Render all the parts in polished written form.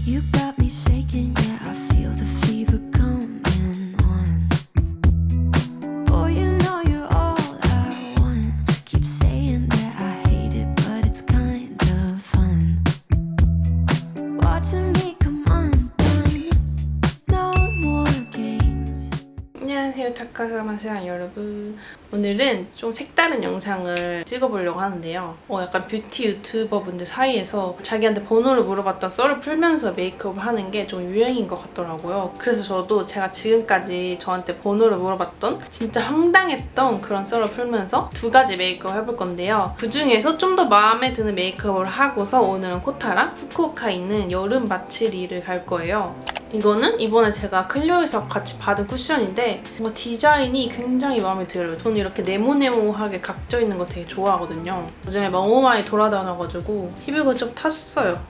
You got me shaking, yeah, I feel the fever coming on. Boy, you know you're all I want. Keep saying that I hate it, but it's kind of fun. Watching me come undone. No more games. 안녕하세요, 타카사마세요 여러분. 오늘은 좀 색다른 영상을 찍어보려고 하는데요. 약간 뷰티 유튜버분들 사이에서 자기한테 번호를 물어봤던 썰을 풀면서 메이크업을 하는 게 좀 유행인 것 같더라고요. 그래서 저도 제가 지금까지 저한테 번호를 물어봤던 진짜 황당했던 그런 썰을 풀면서 두 가지 메이크업을 해볼 건데요. 그 중에서 좀 더 마음에 드는 메이크업을 하고서 오늘은 코타랑 후쿠오카에 있는 여름 마츠리를 갈 거예요. 이거는 이번에 제가 클리오에서 같이 받은 쿠션인데 뭔가 디자인이 굉장히 마음에 들어요. 저는 이렇게 네모네모하게 각져 있는 거 되게 좋아하거든요. 요즘에 너무 많이 돌아다녀가지고 피부가 좀 탔어요.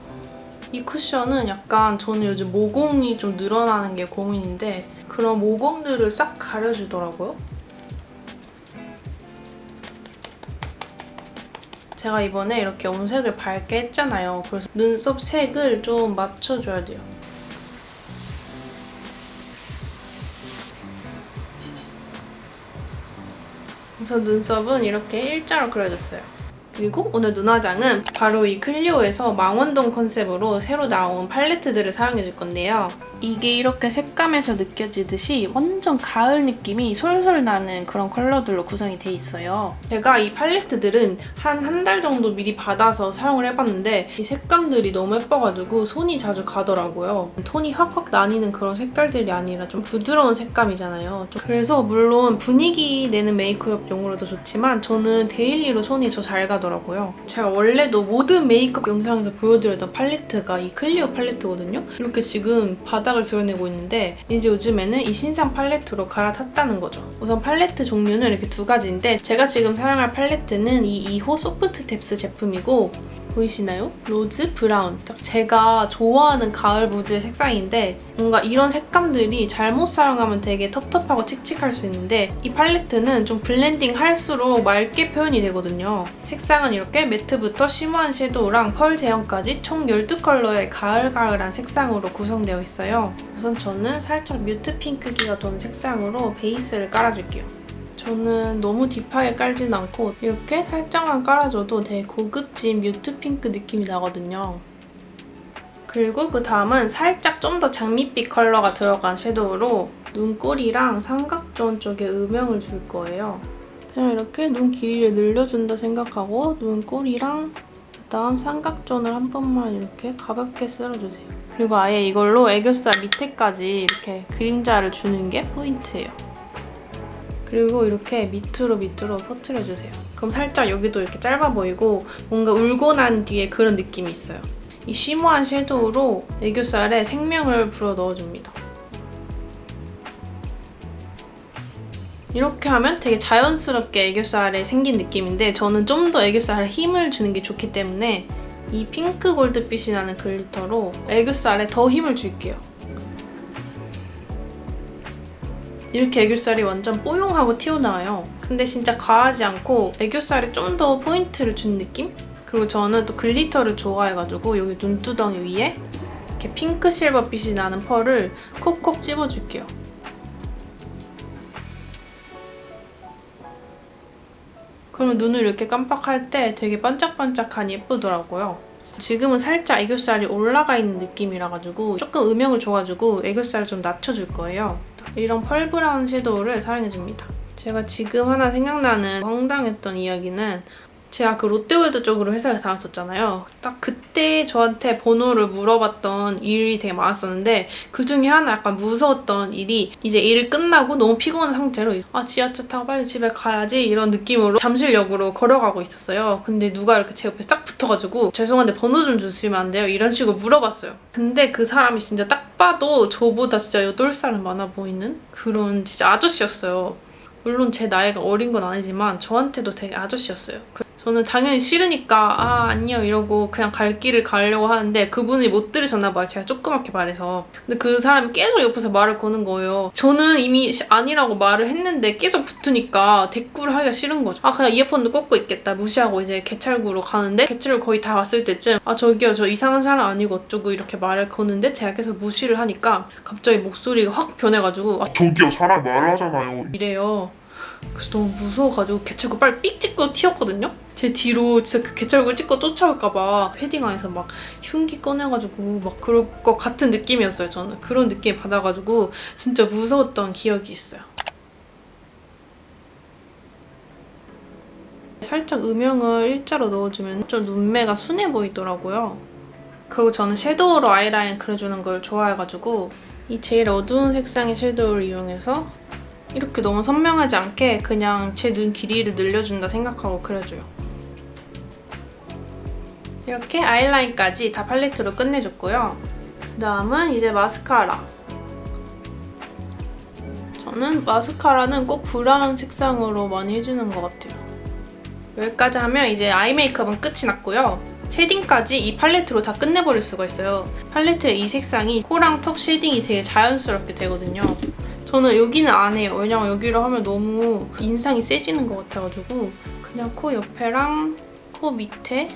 이 쿠션은 약간 저는 요즘 모공이 좀 늘어나는 게 고민인데 그런 모공들을 싹 가려주더라고요. 제가 이번에 이렇게 염색을 밝게 했잖아요. 그래서 눈썹 색을 좀 맞춰줘야 돼요. 우선 눈썹은 이렇게 일자로 그려줬어요. 그리고 오늘 눈화장은 바로 이 클리오에서 망원동 컨셉으로 새로 나온 팔레트들을 사용해줄 건데요. 이게 이렇게 색감에서 느껴지듯이 완전 가을 느낌이 솔솔 나는 그런 컬러들로 구성이 돼 있어요. 제가 이 팔레트들은 한 달 정도 미리 받아서 사용을 해봤는데 이 색감들이 너무 예뻐가지고 손이 자주 가더라고요. 톤이 확확 나뉘는 그런 색깔들이 아니라 좀 부드러운 색감이잖아요. 그래서 물론 분위기 내는 메이크업용으로도 좋지만 저는 데일리로 손이 더 잘 가더라고요. 제가 원래도 모든 메이크업 영상에서 보여드렸던 팔레트가 이 클리오 팔레트거든요. 이렇게 지금 바닥을 드러내고 있는데 이제 요즘에는 이 신상 팔레트로 갈아탔다는 거죠. 우선 팔레트 종류는 이렇게 두 가지인데 제가 지금 사용할 팔레트는 이 2호 소프트 탭스 제품이고 보이시나요? 로즈 브라운. 딱 제가 좋아하는 가을 무드의 색상인데 뭔가 이런 색감들이 잘못 사용하면 되게 텁텁하고 칙칙할 수 있는데 이 팔레트는 좀 블렌딩 할수록 맑게 표현이 되거든요. 색상은 이렇게 매트부터 쉬머한 섀도우랑 펄 제형까지 총 12컬러의 가을가을한 색상으로 구성되어 있어요. 우선 저는 살짝 뮤트 핑크기가 도는 색상으로 베이스를 깔아줄게요. 저는 너무 딥하게 깔진 않고 이렇게 살짝만 깔아줘도 되게 고급진 뮤트 핑크 느낌이 나거든요. 그리고 그 다음은 살짝 좀 더 장밋빛 컬러가 들어간 섀도우로 눈꼬리랑 삼각존 쪽에 음영을 줄 거예요. 그냥 이렇게 눈 길이를 늘려준다 생각하고 눈꼬리랑 그다음 삼각존을 한 번만 이렇게 가볍게 쓸어주세요. 그리고 아예 이걸로 애교살 밑에까지 이렇게 그림자를 주는 게 포인트예요. 그리고 이렇게 밑으로 퍼뜨려주세요. 그럼 살짝 여기도 이렇게 짧아 보이고 뭔가 울고 난 뒤에 그런 느낌이 있어요. 이 쉬머한 섀도우로 애교살에 생명을 불어 넣어줍니다. 이렇게 하면 되게 자연스럽게 애교살에 생긴 느낌인데 저는 좀 더 애교살에 힘을 주는 게 좋기 때문에 이 핑크 골드빛이 나는 글리터로 애교살에 더 힘을 줄게요. 이렇게 애교살이 완전 뽀용하고 튀어나와요. 근데 진짜 과하지 않고 애교살에 좀 더 포인트를 준 느낌? 그리고 저는 또 글리터를 좋아해가지고 여기 눈두덩이 위에 이렇게 핑크 실버빛이 나는 펄을 콕콕 찝어줄게요. 그러면 눈을 이렇게 깜빡할 때 되게 반짝반짝하니 예쁘더라고요. 지금은 살짝 애교살이 올라가 있는 느낌이라 가지고 조금 음영을 줘가지고 애교살을 좀 낮춰줄 거예요. 이런 펄 브라운 섀도우를 사용해줍니다. 제가 지금 하나 생각나는 황당했던 이야기는 제가 그 롯데월드 쪽으로 회사를 다녔었잖아요. 딱 그때 저한테 번호를 물어봤던 일이 되게 많았었는데 그중에 하나 약간 무서웠던 일이 이제 일 끝나고 너무 피곤한 상태로 지하철 타고 빨리 집에 가야지 이런 느낌으로 잠실역으로 걸어가고 있었어요. 근데 누가 이렇게 제 옆에 싹 붙어가지고 죄송한데 번호 좀 주시면 안 돼요? 이런 식으로 물어봤어요. 근데 그 사람이 진짜 딱 봐도 저보다 진짜 8살은 많아 보이는 그런 진짜 아저씨였어요. 물론 제 나이가 어린 건 아니지만 저한테도 되게 아저씨였어요. 저는 당연히 싫으니까 안녕 이러고 그냥 갈 길을 가려고 하는데 그분이 못 들으셨나 봐요. 제가 조그맣게 말해서. 근데 그 사람이 계속 옆에서 말을 거는 거예요. 저는 이미 아니라고 말을 했는데 계속 붙으니까 대꾸를 하기가 싫은 거죠. 그냥 이어폰도 꽂고 있겠다 무시하고 이제 개찰구로 가는데 개찰구 거의 다 왔을 때쯤 저기요 저 이상한 사람 아니고 어쩌고 이렇게 말을 거는데 제가 계속 무시를 하니까 갑자기 목소리가 확 변해가지고 저기요 사람 말하잖아요. 이래요. 그래서 너무 무서워가지고 개찰구 빨리 삑 찍고 튀었거든요? 제 뒤로 진짜 그 개찰구를 찍고 쫓아올까봐 패딩 안에서 막 흉기 꺼내가지고 막 그럴 것 같은 느낌이었어요. 저는 그런 느낌 받아가지고 진짜 무서웠던 기억이 있어요. 살짝 음영을 일자로 넣어주면 좀 눈매가 순해 보이더라고요. 그리고 저는 섀도우로 아이라인 그려주는 걸 좋아해가지고 이 제일 어두운 색상의 섀도우를 이용해서 이렇게 너무 선명하지 않게 그냥 제 눈 길이를 늘려준다 생각하고 그려줘요. 이렇게 아이라인까지 다 팔레트로 끝내줬고요. 그 다음은 이제 마스카라. 저는 마스카라는 꼭 브라운 색상으로 많이 해주는 것 같아요. 여기까지 하면 이제 아이 메이크업은 끝이 났고요. 쉐딩까지 이 팔레트로 다 끝내버릴 수가 있어요. 팔레트의 이 색상이 코랑 턱 쉐딩이 되게 자연스럽게 되거든요. 저는 여기는 안 해요. 왜냐면 여기로 하면 너무 인상이 세지는 것 같아가지고 그냥 코 옆에랑 코 밑에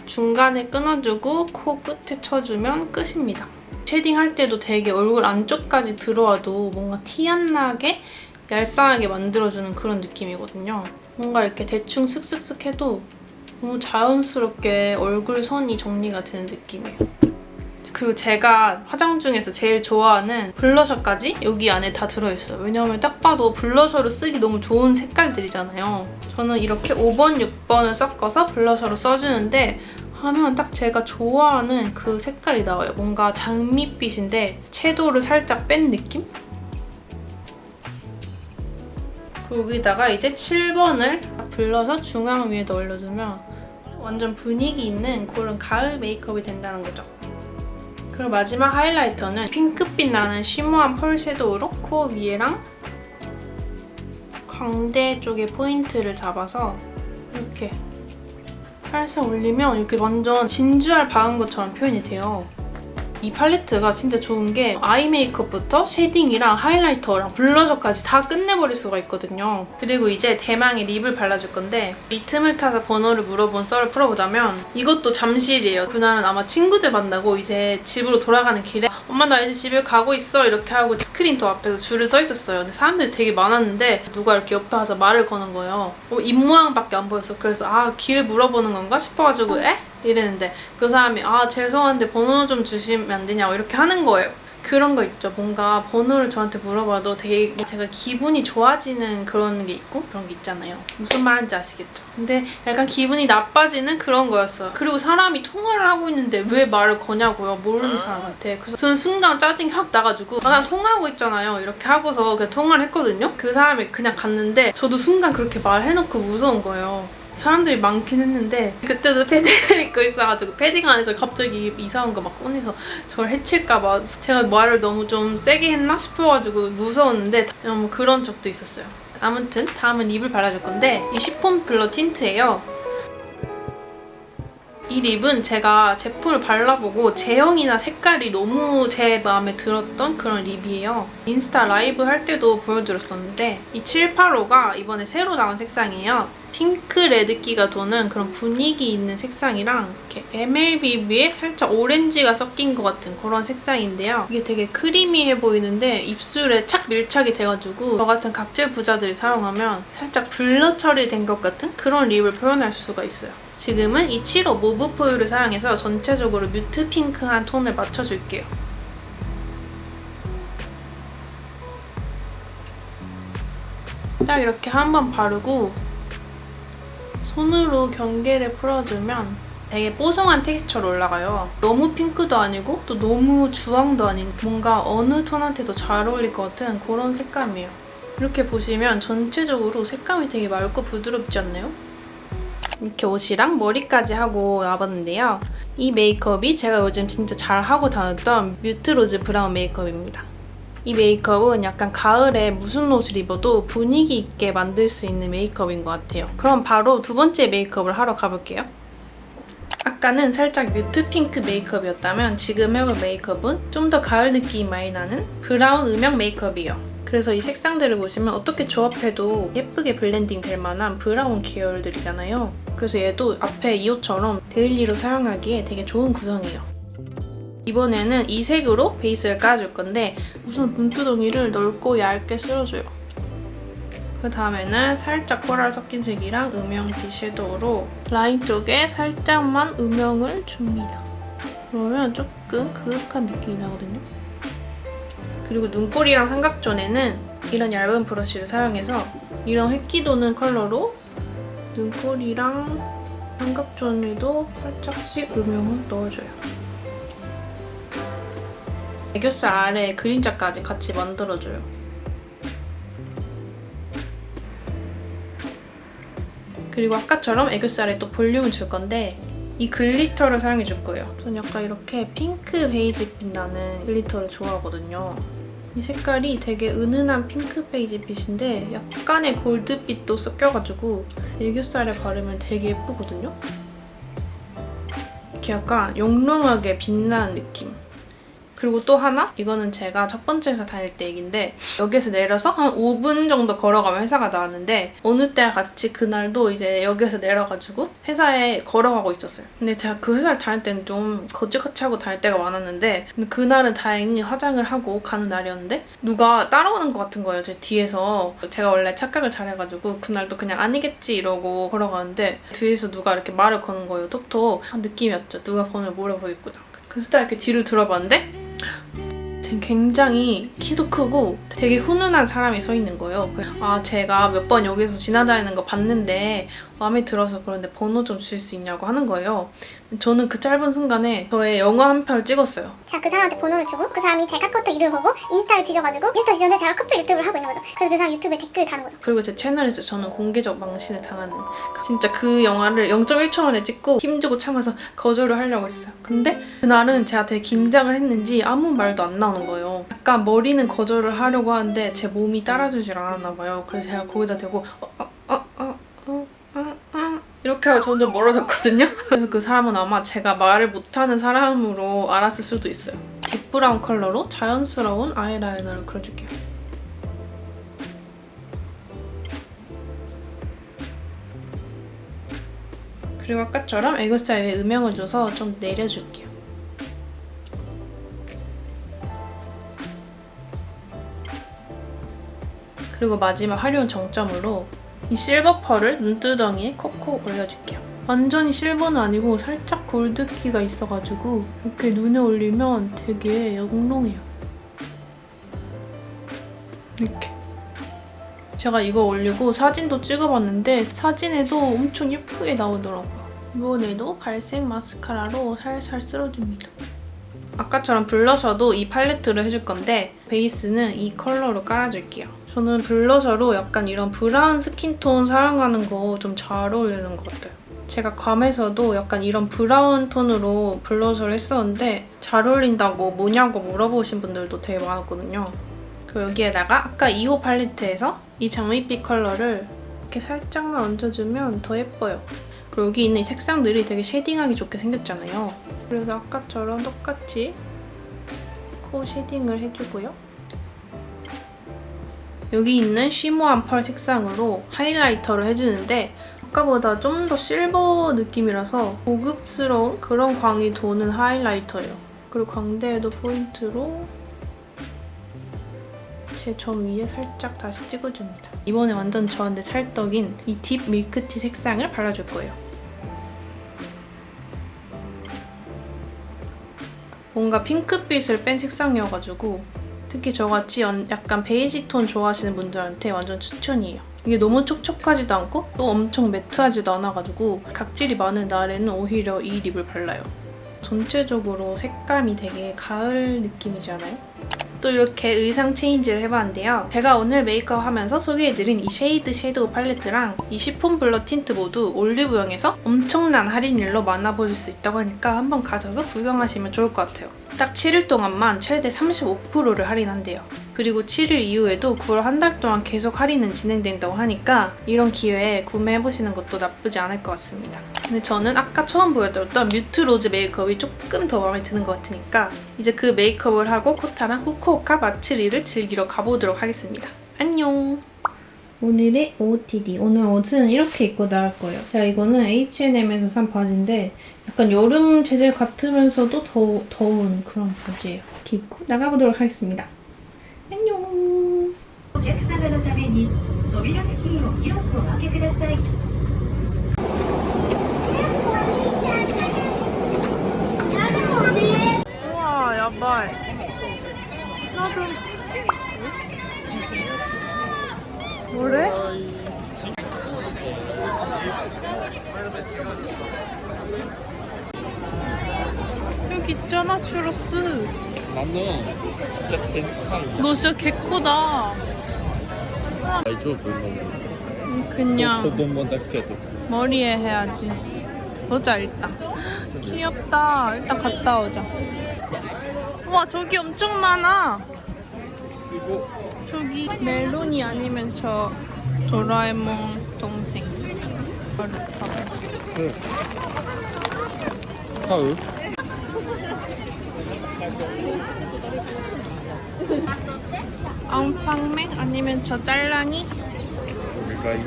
중간에 끊어주고 코 끝에 쳐주면 끝입니다. 쉐딩할 때도 되게 얼굴 안쪽까지 들어와도 뭔가 티 안 나게 얄쌍하게 만들어주는 그런 느낌이거든요. 뭔가 이렇게 대충 슥슥슥 해도 너무 자연스럽게 얼굴 선이 정리가 되는 느낌이에요. 그리고 제가 화장 중에서 제일 좋아하는 블러셔까지 여기 안에 다 들어있어요. 왜냐하면 딱 봐도 블러셔로 쓰기 너무 좋은 색깔들이잖아요. 저는 이렇게 5번, 6번을 섞어서 블러셔로 써주는데 하면 딱 제가 좋아하는 그 색깔이 나와요. 뭔가 장밋빛인데 채도를 살짝 뺀 느낌? 여기다가 이제 7번을 블러셔 중앙 위에 올려주면 완전 분위기 있는 그런 가을 메이크업이 된다는 거죠. 그리고 마지막 하이라이터는 핑크빛 나는 쉬머한 펄 섀도우로 코 위에랑 광대 쪽에 포인트를 잡아서 이렇게 살짝 올리면 이렇게 완전 진주알 박은 것처럼 표현이 돼요. 이 팔레트가 진짜 좋은 게 아이 메이크업부터 쉐딩이랑 하이라이터랑 블러셔까지 다 끝내버릴 수가 있거든요. 그리고 이제 대망의 립을 발라줄 건데 이 틈을 타서 번호를 물어본 썰을 풀어보자면 이것도 잠실이에요. 그날은 아마 친구들 만나고 이제 집으로 돌아가는 길에 엄마 나 이제 집에 가고 있어 이렇게 하고 스크린도 앞에서 줄을 서 있었어요. 근데 사람들이 되게 많았는데 누가 이렇게 옆에 와서 말을 거는 거예요. 입 모양밖에 안 보였어. 그래서 길을 물어보는 건가 싶어가지고 에? 이랬는데 그 사람이 죄송한데 번호 좀 주시면 안 되냐고 이렇게 하는 거예요. 그런 거 있죠. 뭔가 번호를 저한테 물어봐도 되게 제가 기분이 좋아지는 그런 게 있고 그런 게 있잖아요. 무슨 말인지 아시겠죠? 근데 약간 기분이 나빠지는 그런 거였어요. 그리고 사람이 통화를 하고 있는데 왜 말을 거냐고요. 모르는 사람한테. 그래서 저는 순간 짜증이 확 나가지고 그냥 통화하고 있잖아요. 이렇게 하고서 그냥 통화를 했거든요. 그 사람이 그냥 갔는데 저도 순간 그렇게 말해놓고 무서운 거예요. 사람들이 많긴 했는데 그때도 패딩을 입고 있어가지고 패딩 안에서 갑자기 이상한 거 막 꺼내서 저를 해칠까봐 제가 말을 너무 좀 세게 했나 싶어가지고 무서웠는데 뭐 그런 적도 있었어요. 아무튼 다음은 립을 발라줄 건데 이 시폰 블러 틴트예요. 이 립은 제가 제품을 발라보고 제형이나 색깔이 너무 제 마음에 들었던 그런 립이에요. 인스타 라이브 할 때도 보여드렸었는데 이 785가 이번에 새로 나온 색상이에요. 핑크 레드기가 도는 그런 분위기 있는 색상이랑 이렇게 MLBB에 살짝 오렌지가 섞인 것 같은 그런 색상인데요. 이게 되게 크리미해 보이는데 입술에 착 밀착이 돼가지고 저 같은 각질 부자들이 사용하면 살짝 블러 처리된 것 같은 그런 립을 표현할 수가 있어요. 지금은 이 7호 모브 포유를 사용해서 전체적으로 뮤트 핑크한 톤을 맞춰줄게요. 딱 이렇게 한번 바르고 손으로 경계를 풀어주면 되게 뽀송한 텍스처로 올라가요. 너무 핑크도 아니고 또 너무 주황도 아니고 뭔가 어느 톤한테도 잘 어울릴 것 같은 그런 색감이에요. 이렇게 보시면 전체적으로 색감이 되게 맑고 부드럽지 않나요? 이렇게 옷이랑 머리까지 하고 와봤는데요. 이 메이크업이 제가 요즘 진짜 잘 하고 다녔던 뮤트 로즈 브라운 메이크업입니다. 이 메이크업은 약간 가을에 무슨 옷을 입어도 분위기 있게 만들 수 있는 메이크업인 것 같아요. 그럼 바로 두 번째 메이크업을 하러 가볼게요. 아까는 살짝 뮤트 핑크 메이크업이었다면 지금 해볼 메이크업은 좀 더 가을 느낌이 많이 나는 브라운 음영 메이크업이에요. 그래서 이 색상들을 보시면 어떻게 조합해도 예쁘게 블렌딩 될 만한 브라운 계열들이잖아요. 그래서 얘도 앞에 이 옷처럼 데일리로 사용하기에 되게 좋은 구성이에요. 이번에는 이 색으로 베이스를 깔아줄 건데 우선 눈두덩이를 넓고 얇게 쓸어줘요. 그 다음에는 살짝 코랄 섞인 색이랑 음영빛 섀도우로 라인 쪽에 살짝만 음영을 줍니다. 그러면 조금 그윽한 느낌이 나거든요. 그리고 눈꼬리랑 삼각존에는 이런 얇은 브러쉬를 사용해서 이런 획기 도는 컬러로 눈꼬리랑 삼각존에도 살짝씩 음영을 넣어줘요. 애교살 아래 그림자까지 같이 만들어줘요. 그리고 아까처럼 애교살에 또 볼륨을 줄 건데 이 글리터를 사용해 줄 거예요. 전 약간 이렇게 핑크 베이지빛 나는 글리터를 좋아하거든요. 이 색깔이 되게 은은한 핑크 베이지빛인데 약간의 골드빛도 섞여가지고 애교살에 바르면 되게 예쁘거든요. 이렇게 약간 영롱하게 빛나는 느낌. 그리고 또 하나? 이거는 제가 첫 번째 회사 다닐 때 얘긴데 여기에서 내려서 한 5분 정도 걸어가면 회사가 나왔는데 어느 때와 같이 그날도 이제 여기에서 내려가지고 회사에 걸어가고 있었어요. 근데 제가 그 회사를 다닐 때는 좀 거지같이 하고 다닐 때가 많았는데 근데 그날은 다행히 화장을 하고 가는 날이었는데 누가 따라오는 것 같은 거예요. 제 뒤에서. 제가 원래 착각을 잘해가지고 그날도 그냥 아니겠지 이러고 걸어가는데 뒤에서 누가 이렇게 말을 거는 거예요. 톡톡. 한 느낌이었죠. 누가 번호를 물어보겠구나. 그래서 딱 이렇게 뒤를 들어봤는데 굉장히 키도 크고 되게 훈훈한 사람이 서 있는 거예요. 아, 제가 몇 번 여기서 지나다니는 거 봤는데 마음에 들어서 그런데 번호 좀 줄 수 있냐고 하는 거예요. 저는 그 짧은 순간에 저의 영화 한 편을 찍었어요. 제가 그 사람한테 번호를 주고 그 사람이 제 카카오톡 이름을 보고 인스타를 뒤져가지고 인스타 뒤졌는데 제가 커플 유튜브를 하고 있는 거죠. 그래서 그 사람 유튜브에 댓글을 다는 거죠. 그리고 제 채널에서 저는 공개적 망신을 당하는 진짜 그 영화를 0.1초 만에 찍고 힘주고 참아서 거절을 하려고 했어요. 근데 그날은 제가 되게 긴장을 했는지 아무 말도 안 나오는 거예요. 약간 머리는 거절을 하려고 하는데 제 몸이 따라주질 않았나 봐요. 그래서 제가 거기다 대고 이렇게 하고 점점 멀어졌거든요. 그래서 그 사람은 아마 제가 말을 못하는 사람으로 알았을 수도 있어요. 딥브라운 컬러로 자연스러운 아이라이너를 그려줄게요. 그리고 아까처럼 애교살 위에 음영을 줘서 좀 내려줄게요. 그리고 마지막 화려한 정점으로 이 실버 펄을 눈두덩이에 콕콕 올려줄게요. 완전히 실버는 아니고 살짝 골드키가 있어가지고 이렇게 눈에 올리면 되게 영롱해요. 이렇게. 제가 이거 올리고 사진도 찍어봤는데 사진에도 엄청 예쁘게 나오더라고요. 이번에도 갈색 마스카라로 살살 쓸어줍니다. 아까처럼 블러셔도 이 팔레트로 해줄 건데 베이스는 이 컬러로 깔아줄게요. 저는 블러셔로 약간 이런 브라운 스킨톤 사용하는 거 좀 잘 어울리는 것 같아요. 제가 괌에서도 약간 이런 브라운 톤으로 블러셔를 했었는데 잘 어울린다고 뭐냐고 물어보신 분들도 되게 많았거든요. 그리고 여기에다가 아까 2호 팔레트에서 이 장미빛 컬러를 이렇게 살짝만 얹어주면 더 예뻐요. 그리고 여기 있는 이 색상들이 되게 쉐딩하기 좋게 생겼잖아요. 그래서 아까처럼 똑같이 코 쉐딩을 해주고요. 여기 있는 쉬머한 펄 색상으로 하이라이터를 해주는데 아까보다 좀 더 실버 느낌이라서 고급스러운 그런 광이 도는 하이라이터예요. 그리고 광대에도 포인트로 제 점 위에 살짝 다시 찍어줍니다. 이번에 완전 저한테 찰떡인 이 딥 밀크티 색상을 발라줄 거예요. 뭔가 핑크빛을 뺀 색상이어가지고 특히 저같이 약간 베이지 톤 좋아하시는 분들한테 완전 추천이에요. 이게 너무 촉촉하지도 않고 또 엄청 매트하지도 않아가지고 각질이 많은 날에는 오히려 이 립을 발라요. 전체적으로 색감이 되게 가을 느낌이지 않아요? 또 이렇게 의상 체인지를 해봤는데요. 제가 오늘 메이크업 하면서 소개해드린 이 쉐이드 섀도우 팔레트랑 이 쉬폰 블러 틴트 모두 올리브영에서 엄청난 할인율로 만나보실 수 있다고 하니까 한번 가셔서 구경하시면 좋을 것 같아요. 딱 7일 동안만 최대 35%를 할인한대요. 그리고 7일 이후에도 9월 한 달 동안 계속 할인은 진행된다고 하니까 이런 기회에 구매해보시는 것도 나쁘지 않을 것 같습니다. 근데 저는 아까 처음 보여드렸던 뮤트 로즈 메이크업이 조금 더 마음에 드는 것 같으니까 이제 그 메이크업을 하고 코타랑 후쿠오카 마츠리를 즐기러 가보도록 하겠습니다. 안녕! 오늘의 OOTD. 오늘 옷은 이렇게 입고 나갈 거예요. 자, 이거는 H&M에서 산 바지인데 약간 여름 재질 같으면서도 더운 그런 바지예요. 이렇게 입고 나가보도록 하겠습니다. 안녕! お客様のために扉付近を広くお開けください。 우와, 야발. 나도. 뭐래? 여기 있잖아, 추러스. 나는 진짜 괜찮아. 너 진짜 개코다. 알죠, 뭔가. 그냥 도돈만 닦여도. 머리에 해야지. 보자, 일단. 귀엽다. 일단 갔다 오자. 우와, 저기 엄청 많아. 그리고 저기 멜론이 아니면 저 도라에몽 동생. 하우. 앙팡맹 아니면 저 짤랑이? 우리가 이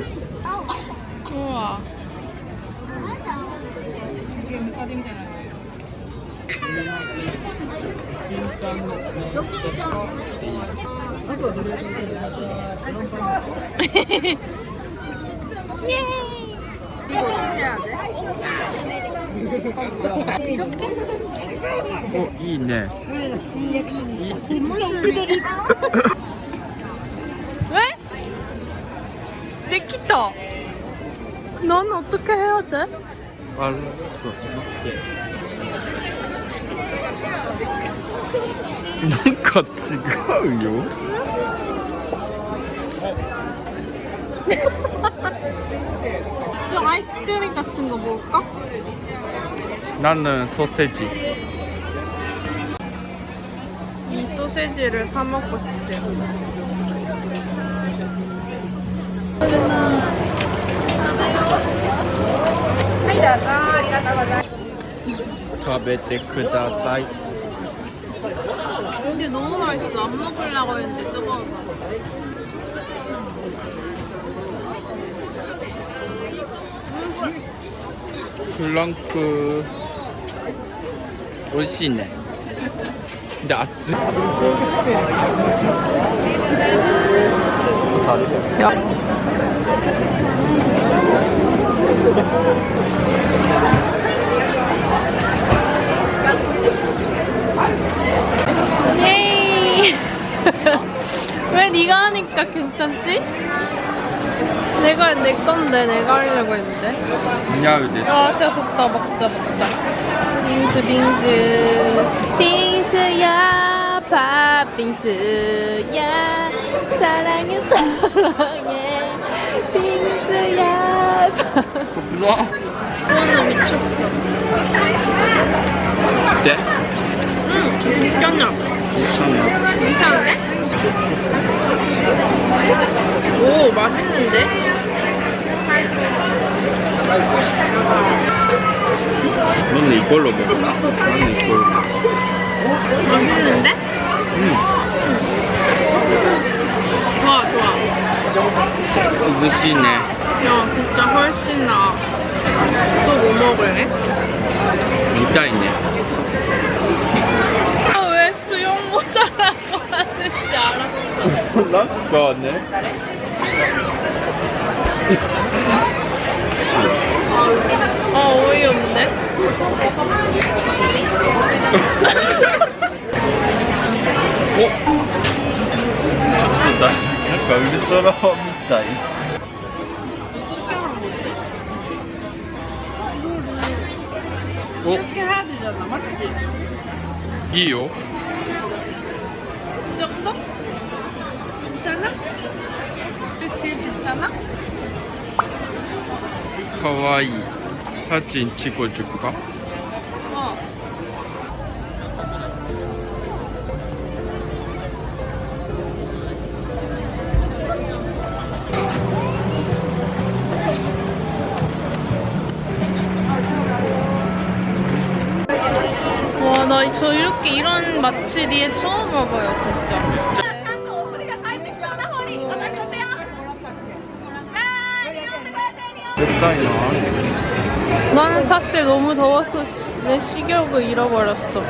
우와.いいね。 왜? 내키다. 난 어떻게 해야 돼? 알았어. 뭔가違うよ. 저 아이스크림 같은 거 먹을까? 나는 소세지. 이 소세지를 사 먹고 싶대요. 食べてください. 근데 너무 맛있어. 안 먹으려고 했는데 뜨거워서. 플랑크. 美味しいね. 근데 熱い. 예이. 왜 네가 하니까 괜찮지? 내 건데 내가 하려고 했는데. 似合うです. 아 진짜 덥다. 먹자. 빙수야 팥빙수야 사랑해 빙수야. 몰라. 이거는 미쳤어. 어때? 괜찮아. 괜찮아. 괜찮은데? 오, 맛있는데? 너는 이걸로 먹어. 나는 이걸로 먹어. 맛있는데? 좋아. 涼しいね. 야, 진짜 훨씬 나아. 또 뭐 먹을래? 見たいね. 아, 왜 수영 모자라고 하는지 알았어. 몰라? 그거 왔네. 어이없네. 좋다. 약간 우리처럼 미타이. 어떻게 하는 거지? 이거를 어? 이렇게 해야 되잖아, 맞지? いいよ. 이 정도? 괜찮아? 그치, 괜찮아? かわいい. 사진 찍어줄까? 어. 마츠리에 처음 와봐요, 진짜. 나는 사실 너무 더워서 내 식욕을 잃어버렸어.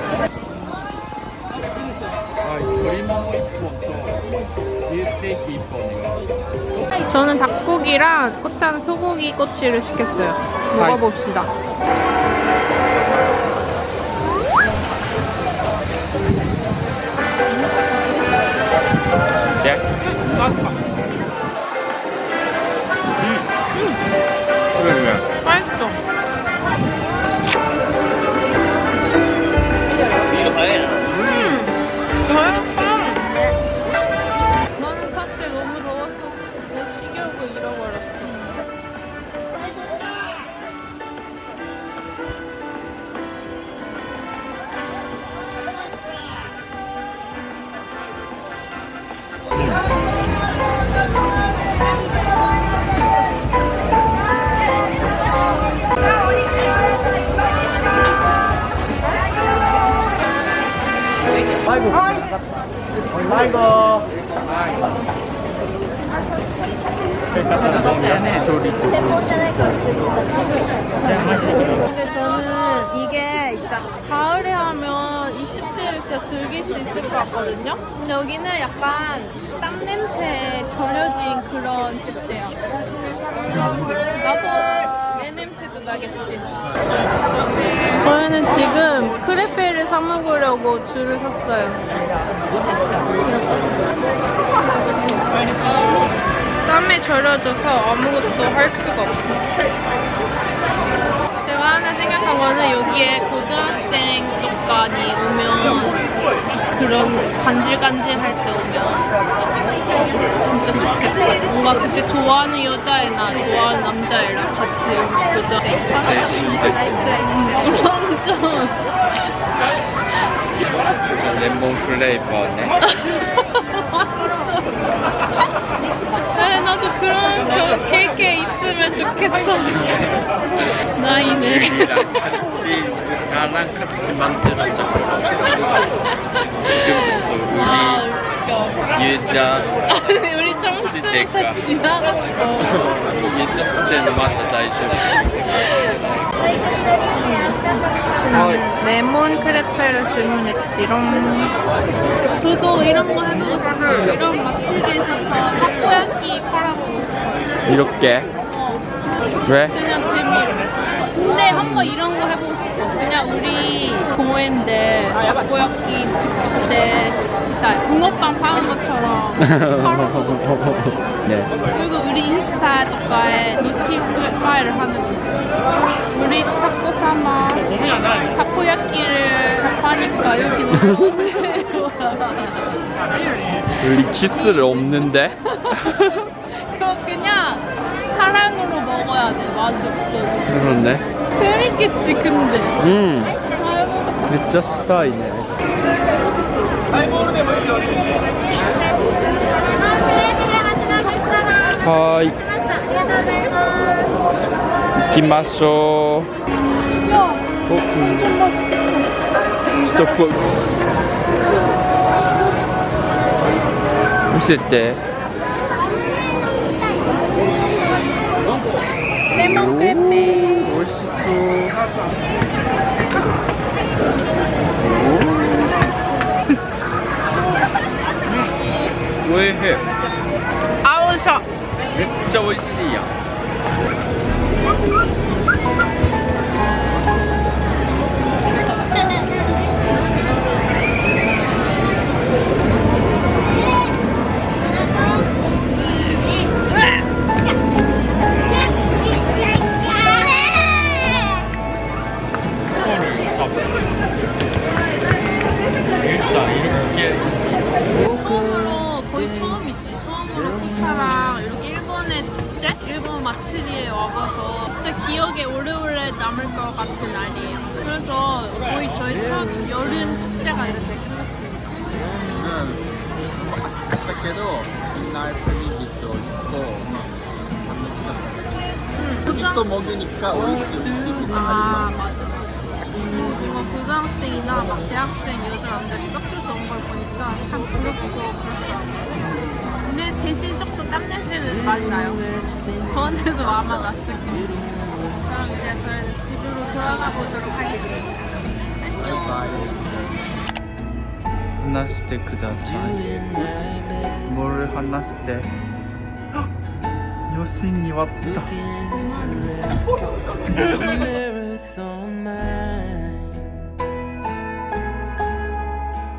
저는 닭고기랑 꽃단 소고기 꼬치를 시켰어요. 먹어봅시다. 맛있어. 나는 사실 너무 더워서 내 식욕을 잃어버렸어. 근데 저는 이게 진짜 가을에 하면 이 축제를 진짜 즐길 수 있을 것 같거든요. 근데 여기는 약간 땀 냄새에 절여진 그런 축제야. 나도 내 냄새도 나겠지. 저희는 지금 크레페를 사 먹으려고 줄을 섰어요. 땀에 절여져서 아무것도 할 수가 없어. 제가 하나 생각한 거는 여기에 고등학생 쪽간이 오면 그런 간질간질할 때 오면 진짜 좋겠다. 뭔가 그때 좋아하는 여자애나 좋아하는 남자애랑 같이 오면 고등학생 완전 저 레몬 플레이버네. 나도 그런 케이크 있으면 좋겠다. 나이네. 나랑 같이 만들어줘. 지금부터 아 웃겨. 우리 예자 우리 청춘 다 지나갔어. 예자 시대는 맞다 다이쇼. 레몬 크레페를 주문했지롱. 저도 이런 거 해보고 싶어요. 이런 마츠리에서 저 타코야끼 팔아보고 싶어요. 이렇게? 왜? 그냥 재미로. 근데 한번 이런 거 해보고 싶어. 그냥 우리 공원인데 타코야끼 직급대 시달 붕어빵 파는 것처럼 팔아보고 싶어. 네. 그리고 우리 인스타 또까에 노티파이를 하는 거지. 우리 타코사마 타코야끼를 하니까 여기 너무 오세요. 우리 키스를 없는데? 그거 그냥 사랑으로 먹어야 돼. 맛이 없어도. 그렇네. 재밌겠지 근데. 아이고. 진짜 스타이네. 하이. 이키마쇼. 야, 좀 맛있겠다. 진짜 그. 있을 때. 레몬 크레페. 멋있어. 왜 해? 아우셔. 진짜 맛있어. 일단 이렇게 거의 처음이지. 처음으로 코타랑 이렇게 일본의 축제? 일본 마츠리에 와봐서 진짜 기억에 오래오래 남을 것 같은 날이에요. 그래서 거의 저희 첫 여름 축제가 이렇게 끝났습니다. 暑かったけどみんなやっぱりギッと一個楽しかったです。磯もぎ肉が美味しい美味しいみんなあり 아 ます。 맞아. 이거 부산 고등학생이나 막 대학생 여자 남자들이 섞여서 온 걸 보니까 참 부럽고 그렇더라고요. 근데 대신 조금 땀냄새는 많이 나요. 저한테도 아마 났을 거예요. 그럼 이제 저희는 집으로 돌아가 보도록 하겠습니다. 안녕. 話してください。뭘話してよしに割った marathon mile.